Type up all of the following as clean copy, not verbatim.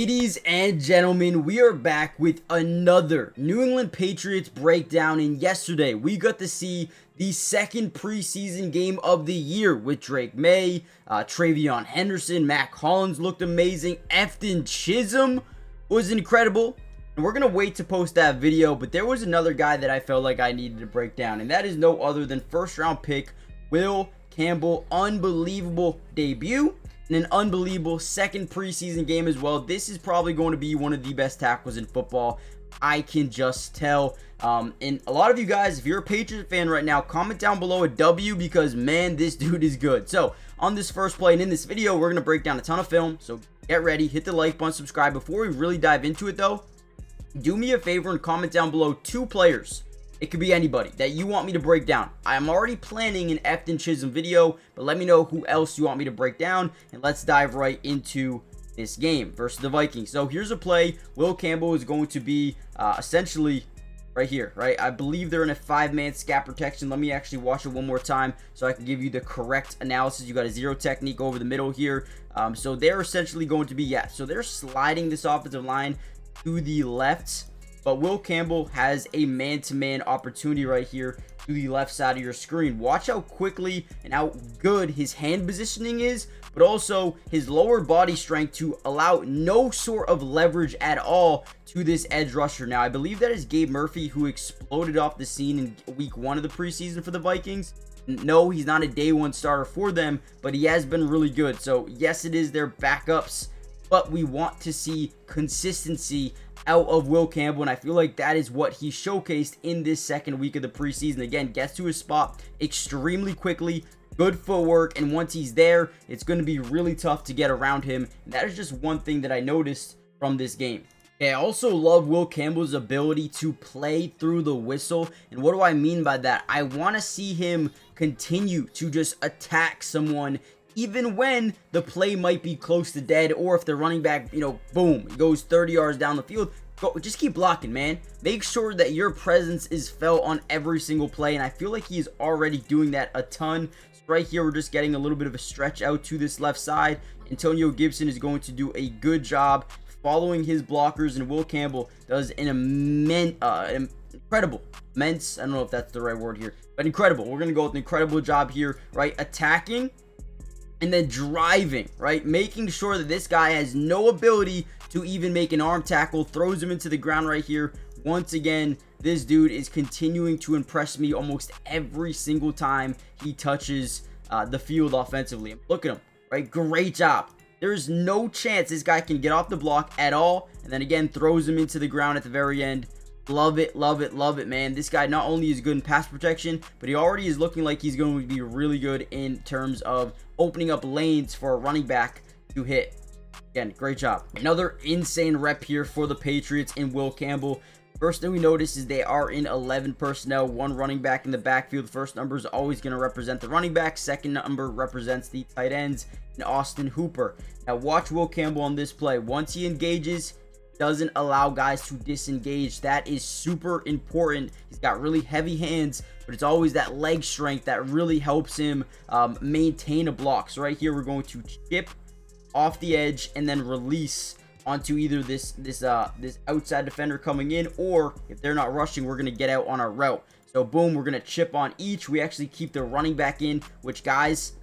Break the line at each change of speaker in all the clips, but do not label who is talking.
Ladies and gentlemen, we are back with another New England Patriots breakdown, and yesterday we got to see the second preseason game of the year with Drake May, Travion Henderson, Mac Hollins looked amazing, Efton Chisholm was incredible, and we're going to wait to post that video, but there was another guy that I felt like I needed to break down, and that is no other than first round pick Will Campbell. Unbelievable debut and an unbelievable second preseason game as well. This is probably going to be one of the best tackles in football. I can just tell. And a lot of you guys, if you're a Patriots fan right now, comment down below a W because, man, this dude is good. So, on this first play and in this video, we're going to break down a ton of film. So, get ready. Hit the like button, subscribe. Before we really dive into it, though, do me a favor and comment down below 2 players. It could be anybody that you want me to break down. I'm already planning an Efton Chisholm video, but let me know who else you want me to break down, and let's dive right into this game versus the Vikings. So here's a play. Will Campbell is going to be essentially right here, right? I believe they're in a 5-man scat protection. Let me actually watch it one more time so I can give you the correct analysis. You got a zero technique over the middle here. So they're essentially going to be, so they're sliding this offensive line to the left. But Will Campbell has a man-to-man opportunity right here to the left side of your screen. Watch how quickly and how good his hand positioning is, but also his lower body strength to allow no sort of leverage at all to this edge rusher. Now, I believe that is Gabe Murphy, who exploded off the scene in week 1 of the preseason for the Vikings. No, he's not a day 1 starter for them, but he has been really good. So, yes, it is their backups, but we want to see consistency out of Will Campbell, and I feel like that is what he showcased in this second week of the preseason. Again, gets to his spot extremely quickly, good footwork, and once he's there, it's going to be really tough to get around him. And that is just one thing that I noticed from this game. I also love Will Campbell's ability to play through the whistle. And what do I mean by that? I want to see him continue to just attack someone even when the play might be close to dead, or if the running back, boom, goes 30 yards down the field. Just keep blocking, man. Make sure that your presence is felt on every single play, and I feel like he's already doing that a ton. So right here, we're just getting a little bit of a stretch out to this left side. Antonio Gibson is going to do a good job following his blockers, and Will Campbell does an incredible, I don't know if that's the right word here, but incredible. We're going to go with an incredible job here, right? Attacking and then driving, right? Making sure that this guy has no ability to even make an arm tackle, throws him into the ground right here. Once again, this dude is continuing to impress me almost every single time he touches the field offensively. Look at him, right? Great job. There's no chance this guy can get off the block at all. And then again, throws him into the ground at the very end. Love it, love it, love it, man. This guy not only is good in pass protection, but he already is looking like he's going to be really good in terms of opening up lanes for a running back to hit. Again, great job. Another insane rep here for the Patriots in Will Campbell. First thing we notice is they are in 11 personnel, 1 running back in the backfield. The first number is always going to represent the running back. Second number represents the tight ends and Austin Hooper. Now watch Will Campbell on this play. Once he engages, doesn't allow guys to disengage. That is super important. He's got really heavy hands, but it's always that leg strength that really helps him maintain a block. So right here, we're going to chip off the edge and then release onto either this outside defender coming in, or if they're not rushing, we're going to get out on our route. So boom, we're going to chip on each. We actually keep the running back in, which, guys,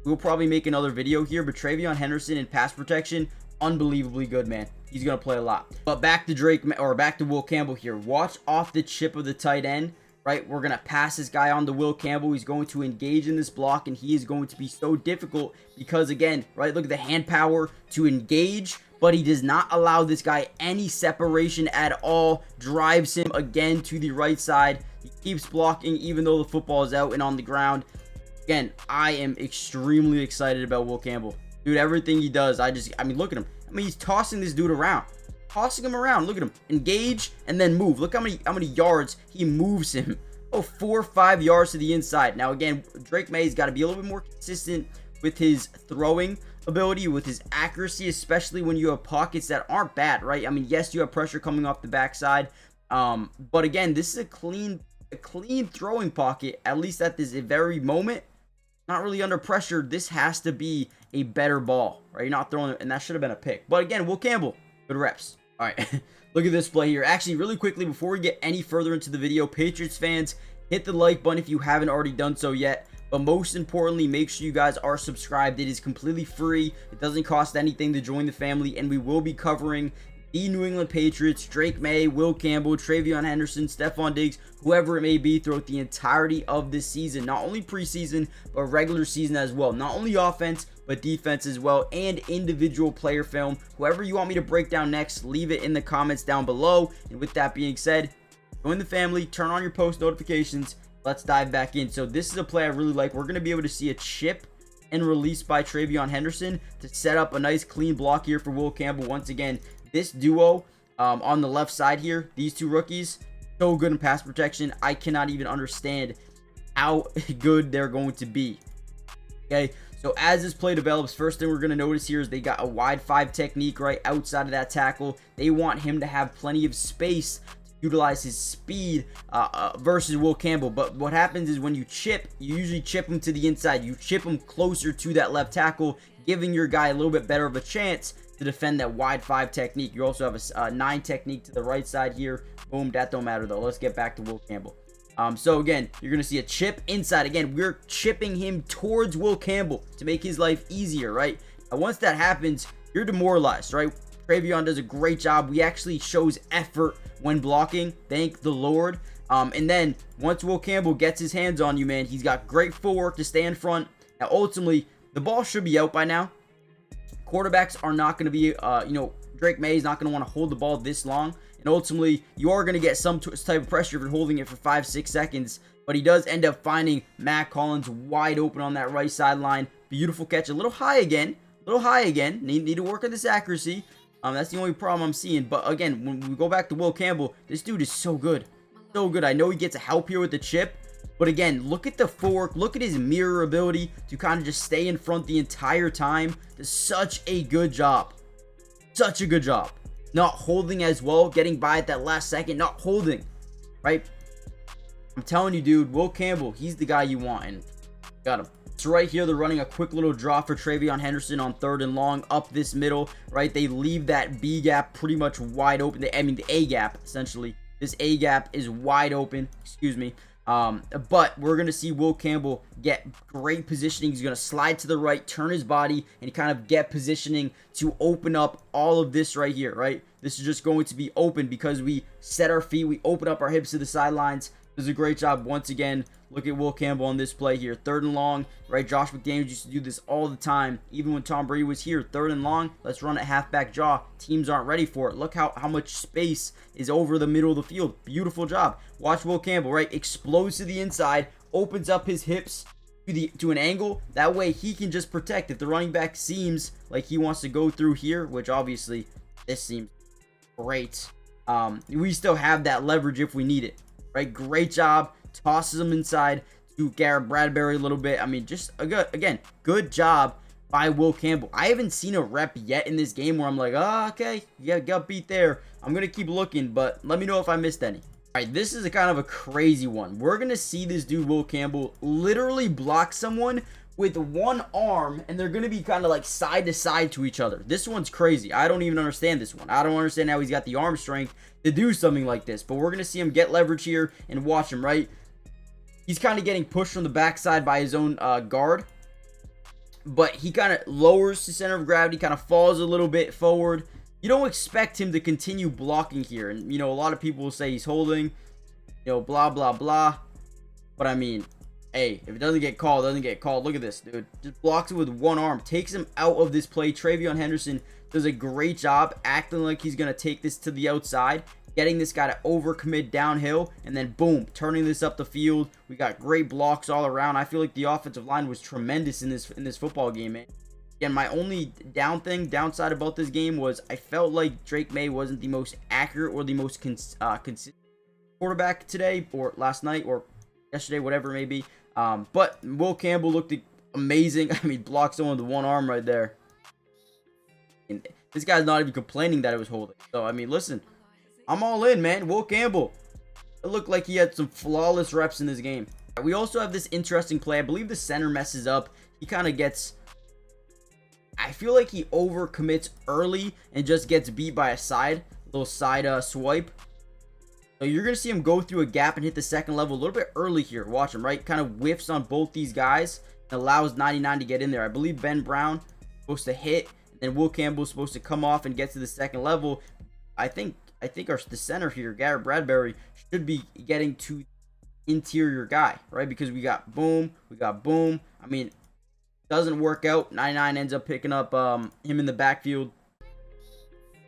we'll probably make another video here, but Travion Henderson in pass protection, unbelievably good, man. He's going to play a lot. But back to Will Campbell here. Watch off the chip of the tight end, right? We're going to pass this guy on to Will Campbell. He's going to engage in this block, and he is going to be so difficult because, again, right, look at the hand power to engage, but he does not allow this guy any separation at all. Drives him again to the right side. He keeps blocking even though the football is out and on the ground. Again, I am extremely excited about Will Campbell. Dude, everything he does, I mean, look at him. I mean, he's tossing this dude around. Tossing him around. Look at him. Engage and then move. Look how many yards he moves him. Oh, 4 or 5 yards to the inside. Now, again, Drake May's got to be a little bit more consistent with his throwing ability, with his accuracy, especially when you have pockets that aren't bad, right? I mean, yes, you have pressure coming off the backside. But again, this is a clean throwing pocket, at least at this very moment. Not really under pressure. This has to be a better ball, right? You're not throwing it, and that should have been a pick. But again, Will Campbell, Good reps. All right. Look at this play here. Actually, really quickly, before we get any further into the video, Patriots fans, hit the like button if you haven't already done so yet. But most importantly, make sure you guys are subscribed. It is completely free. It doesn't cost anything to join the family. And we will be covering the New England Patriots, Drake May, Will Campbell, Travion Henderson, Stephon Diggs, whoever it may be, throughout the entirety of this season. Not only preseason, but regular season as well. Not only offense, but defense as well, and individual player film. Whoever you want me to break down next, leave it in the comments down below. And with that being said, join the family, turn on your post notifications. Let's dive back in. So this is a play I really like. We're going to be able to see a chip and release by Travion Henderson to set up a nice clean block here for Will Campbell. Once again, this duo on the left side here, these two rookies, so good in pass protection. I cannot even understand how good they're going to be. Okay, so as this play develops, first thing we're going to notice here is they got a wide 5 technique right outside of that tackle. They want him to have plenty of space to utilize his speed versus Will Campbell. But what happens is when you chip, you usually chip him to the inside. You chip him closer to that left tackle, giving your guy a little bit better of a chance to defend that wide 5 technique. You also have a 9 technique to the right side here. Boom, that don't matter though. Let's get back to Will Campbell. So again, you're going to see a chip inside. Again, we're chipping him towards Will Campbell to make his life easier, right? And once that happens, you're demoralized, right? Travion does a great job. We actually shows effort when blocking. Thank the Lord. And then once Will Campbell gets his hands on you, man, he's got great footwork to stay in front. Now, ultimately, the ball should be out by now. Quarterbacks are not going to be, Drake May is not going to want to hold the ball this long. And ultimately, you are going to get some type of pressure if you're holding it for 5-6 seconds. But he does end up finding Matt Collins wide open on that right sideline. Beautiful catch. A little high again. Need to work on this accuracy. That's the only problem I'm seeing. But again, when we go back to Will Campbell, this dude is so good. So good. I know he gets help here with the chip. But again, look at the footwork. Look at his mirror ability to kind of just stay in front the entire time. Does such a good job. Such a good job. Not holding as well. Getting by at that last second. Not holding. Right? I'm telling you, dude. Will Campbell. He's the guy you want. And got him. So right here, they're running a quick little draw for Travion Henderson on 3rd and long up this middle. Right? They leave that B gap pretty much wide open. The A gap, essentially. This A gap is wide open. Excuse me. But we're going to see Will Campbell get great positioning. He's going to slide to the right, turn his body, and kind of get positioning to open up all of this right here, right? This is just going to be open because we set our feet, we open up our hips to the sidelines. Does a great job once again. Look at Will Campbell on this play here. 3rd and long, right? Josh McDaniels used to do this all the time. Even when Tom Brady was here, 3rd and long, let's run a halfback draw. Teams aren't ready for it. Look how much space is over the middle of the field. Beautiful job. Watch Will Campbell, right? Explodes to the inside, opens up his hips to an angle. That way he can just protect. If the running back seems like he wants to go through here, which obviously this seems great, we still have that leverage if we need it, right? Great job. Tosses him inside to Garrett Bradbury a little bit. I mean, just good job by Will Campbell. I haven't seen a rep yet in this game where I'm like, oh, okay, yeah, got beat there. I'm going to keep looking, but let me know if I missed any. All right, this is a kind of a crazy one. We're going to see this dude, Will Campbell, literally block someone with one arm, and they're going to be kind of like side to side to each other. This one's crazy. I don't even understand this one. I don't understand how he's got the arm strength to do something like this, but we're going to see him get leverage here and watch him, right? He's kind of getting pushed from the backside by his own guard, but he kind of lowers the center of gravity, kind of falls a little bit forward. You don't expect him to continue blocking here, and a lot of people will say he's holding, blah blah blah, but I mean, hey, if it doesn't get called, it doesn't get called. Look at this, dude. Just blocks it with one arm, takes him out of this play. Travion Henderson does a great job acting like he's going to take this to the outside, getting this guy to overcommit downhill, and then boom, turning this up the field. We got great blocks all around. I feel like the offensive line was tremendous in this football game, man. Again, my only downside about this game was I felt like Drake May wasn't the most accurate or the most consistent quarterback today or last night or yesterday, whatever it may be. But Will Campbell looked amazing. I mean, blocked someone with one arm right there. And this guy's not even complaining that it was holding. So, I mean, listen, I'm all in, man. Will Campbell. It looked like he had some flawless reps in this game. We also have this interesting play. I believe the center messes up. He kind of gets I feel like he overcommits early and just gets beat by a little side swipe. So you're going to see him go through a gap and hit the second level a little bit early here. Watch him, right? Kind of whiffs on both these guys and allows 99 to get in there. I believe Ben Brown is supposed to hit, and then Will Campbell is supposed to come off and get to the second level. I think the center here, Garrett Bradbury, should be getting to interior guy, right? Because we got boom. I mean, doesn't work out. 99 ends up picking up him in the backfield.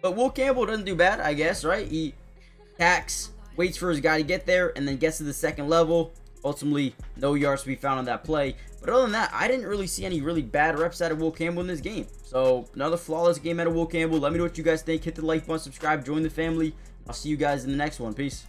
But Will Campbell doesn't do bad, I guess, right? He attacks, waits for his guy to get there, and then gets to the second level. Ultimately, no yards to be found on that play. But other than that, I didn't really see any really bad reps out of Will Campbell in this game. So, another flawless game out of Will Campbell. Let me know what you guys think. Hit the like button, subscribe, join the family. I'll see you guys in the next one. Peace.